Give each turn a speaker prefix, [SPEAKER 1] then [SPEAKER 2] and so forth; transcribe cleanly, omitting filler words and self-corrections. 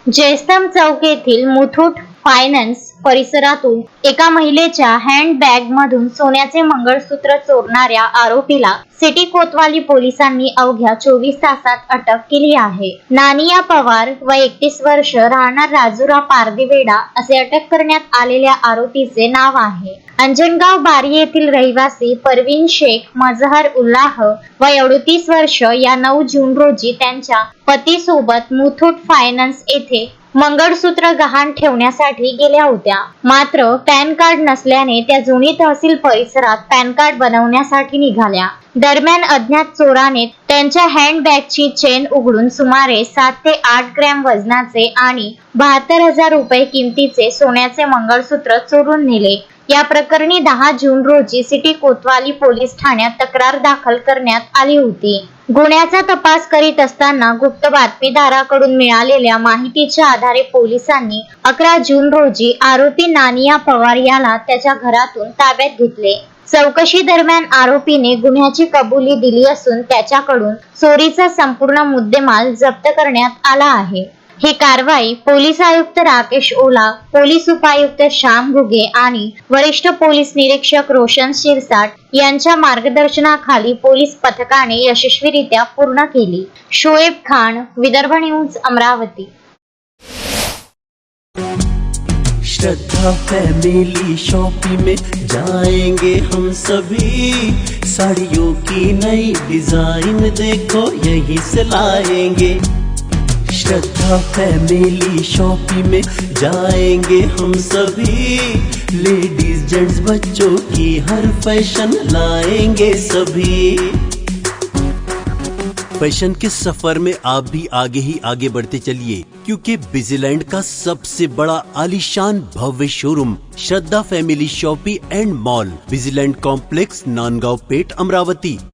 [SPEAKER 1] जयस्तंभ चौक येथील मुथूट फायनान्स परिसरातून एका महिलेच्या हँडबॅग मधून सोन्याचे मंगळसूत्र चोरणाऱ्या आरोपीला सिटी कोतवाली पोलिसांनी अवघ्या 24 तासात अटक केली आहे. नानिया पवार व 31 वर्ष, राहणार राजुरा पारदीवेडा असे अटक करण्यात आलेल्या आरोपीचे नाव आहे. अंजनगाव बारी येथील रहिवासी परवीन शेख मजहर उल्लाह व 38 वर्ष या 9 जून रोजी त्यांच्या पतीसोबत मुथूट फायनान्स येथे मंगळसूत्र गहाण ठेवण्यासाठी गेल्या होत्या. मात्र पॅन कार्ड नसल्याने त्या जुनी तहसील परिसरात पॅन कार्ड बनवण्यासाठी निघाल्या. दरम्यान अज्ञात चोराने त्यांच्या हँडबॅगची चेन उघडून सुमारे 7 ते 8 ग्रॅम वजनाचे आणि 72,000 रुपये किमतीचे सोन्याचे मंगळसूत्र चोरून नेले. या प्रकरणी 10 जून रोजी सिटी कोतवाली पोलीस ठाण्यात तक्रार दाखल करण्यात आली होती. गुन्ह्याचा तपास करीत असताना गुप्त बातमीदाराकडून मिळालेल्या माहितीच्या आधारे पोलिसांनी 11 जून रोजी आरोपी नानिया पवार याला त्याच्या घरातून ताब्यात घेतले. चौकशी दरम्यान आरोपीने गुन्ह्याची कबुली दिली असून त्याच्याकडून चोरीचा संपूर्ण मुद्देमाल जप्त करण्यात आला आहे. ही कारवाई पोलीस आयुक्त राकेश ओला, पोलीस उपायुक्त श्याम घुगे आणि वरिष्ठ पोलीस निरीक्षक रोशन शिरसाट यांच्या मार्गदर्शनाखाली पोलीस पथकाने यशस्वीरित्या पूर्ण केली. शोएब खान, विदर्भ न्यूज, अमरावती.
[SPEAKER 2] श्रद्धा फैमिली शॉपिंग में जाएंगे हम सभी, साड़ियों की नई डिजाइन देखो यहीं से लाएंगे. श्रद्धा फैमिली शॉपिंग में जाएंगे हम सभी, लेडीज जेंट्स बच्चों की हर फैशन लाएंगे सभी. फैशन के सफर में आप भी आगे ही आगे बढ़ते चलिए, क्योंकि बिजीलैंड का सबसे बड़ा आलीशान भव्य showroom Shraddha family shopping and mall, बिजीलैंड कॉम्प्लेक्स, नांदगांव पेठ, अमरावती.